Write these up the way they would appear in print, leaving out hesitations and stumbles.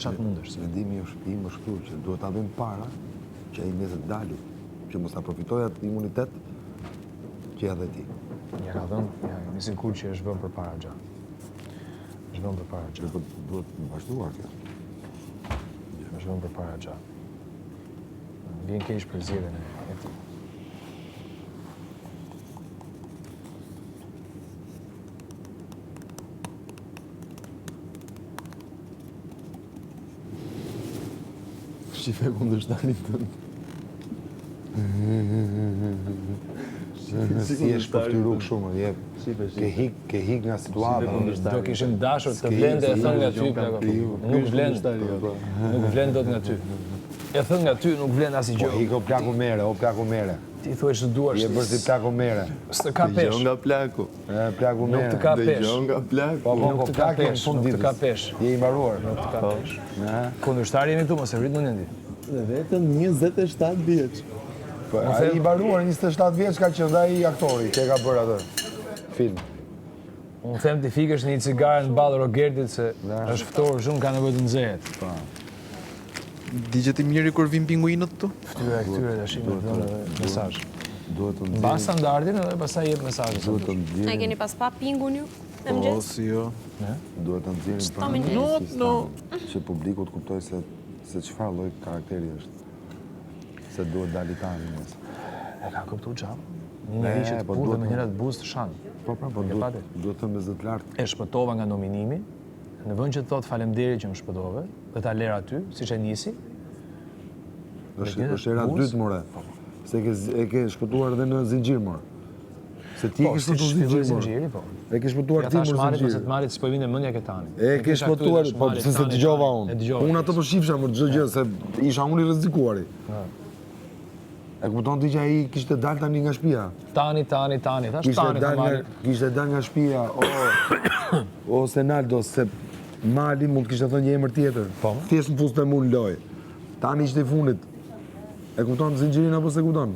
çfarë mundesh. Mendimi im është ky që duhet ta vëmë para që ai nesër dali, që mos ta profitoj atë imunitet që ja dhe ti. Ja ka dhënë, nisin kur që është vënë përpara xha. Është vënë përpara xha. Duhet të vazhduar kjo. Është vënë përpara xha. Vjen keq për zgjedhjen e tij. Shife kundërshtarit tënd. Si e shpërtyru shumë, ke hik nga situata. Do kishim dashur të vlende e thënë nga ty, nuk vlen dot nga ty. E thënë nga ty, nuk vlen asgjë. Po hik o plaku mere. Ti thuaj se duash. Je bërë si plaku mere. S'të ka pesh. Dëgjon nga plaku. Plaku mere. Nuk të ka pesh. Dëgjon nga plaku. Po plaku në fund ditës. Nuk të ka pesh. Je i mbaruar. Nuk të ka pesh. Kundërshtar jemi këtu, mos e vrit mendjen ti. Dhe vetëm 27 vjeç. Ai i mbaruar 27 vjeç ka qenë dhe ai aktori që e ka bërë atë film. Unë them ti fikesh një cigare në ballë Rogertit se është ftohur shumë, ka nevojë të nxehet. Digjet i miri kur vin pinguinët këtu? Këtyre tash më dhënë mesazh. Duhet të Mbas standardin edhe pastaj jep mesazhin. Duhet të nxjerrim. A keni pas pa pingun ju? Në Po, mëngjes? si jo. Duhet të nxjerrim Shto minut. që publiku të kuptoj se çfarë lloj karakteri është. Se duhet dali tani mes. E ka kuptuar çam. Një njerëz që të punë me njëra të buzë të shan. Po duhet të me zë të lartë. E shpëtova nga nominimi, në vend që të thot faleminderit që më shpëtove, dhe ta ler aty, siç e nisi. Është era dytë more. Se e ke shpëtuar edhe në zinxhir more. Se ti e ke shpëtuar zinxhiri, po. E ke shpëtuar ti më në zinxhir. Se të marrit s'po vinte mendja ke tani. E ke shpëtuar, po pse se dëgjova unë. Unë atë po shifsha më çdo gjë se isha unë i rrezikuari. E kupton ti që ai kishte dalë tani nga shtëpia. Tani, thash tani. Kishte dalë nga shtëpia, o Senaldo, se Mali mund kishte thënë një emër tjetër. Po. Thjesht më fuste mua në lojë. Tani ishte i fundit. E kupton zinxhirin apo se kupton?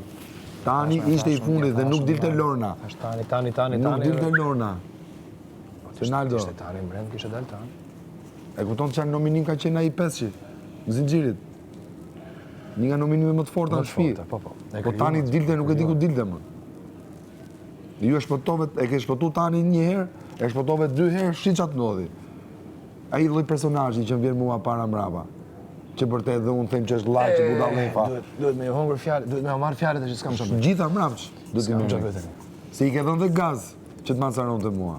Tani ishte i fundit dhe nuk dilte Lorna. Është tani. Nuk dilte Lorna. Senaldo. Ishte tani brend, kishte dalë tani. E kupton çfarë nominim ka qenë ai 500 në zinxhirit. Një nga nominime më të forta në shtëpi. Po tani dilte, nuk e di ku dilte më. Ju e shpëtove, e ke shpëtu tani një herë, e shpëtove 2 herë, shi qatë ndodhi. Ai lloj personazhi që vjen mua para mbrapa. Që vërtet dhe unë them që është llaj që budallefa. Duhet me hongër fjalë, duhet me marr fjalët që s'kam çfarë. Gjitha mbrapsh duhet të më bëj. Se i ke dhënë dhe gaz që të macaronte mua.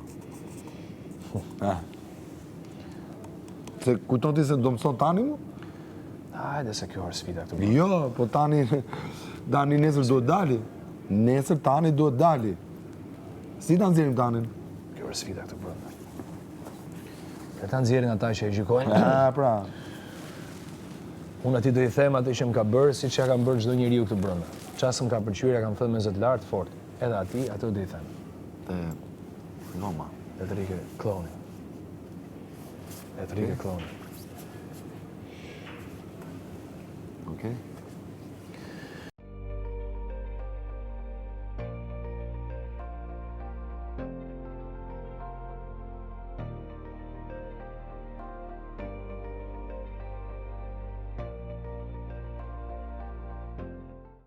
Se kujton ti se do mëson tani mu? Hajde se kjo është sfida këtu. Jo, po tani nesër duhet dali. Nesër tani duhet dali. Si ta nxjerrim tanin? Kjo është sfida këtu brenda. E ta nxjerrin ata që e gjykojnë. Pra. Unë ati do i them atë që më ka bërë, si që ja kam bërë çdo njeriu këtu brenda. Çfarë më ka pëlqyer, ja kam thënë me zë të lartë fort. Edhe ati, atë do i them. Te Roma. Dhe të rike kloni. Okej.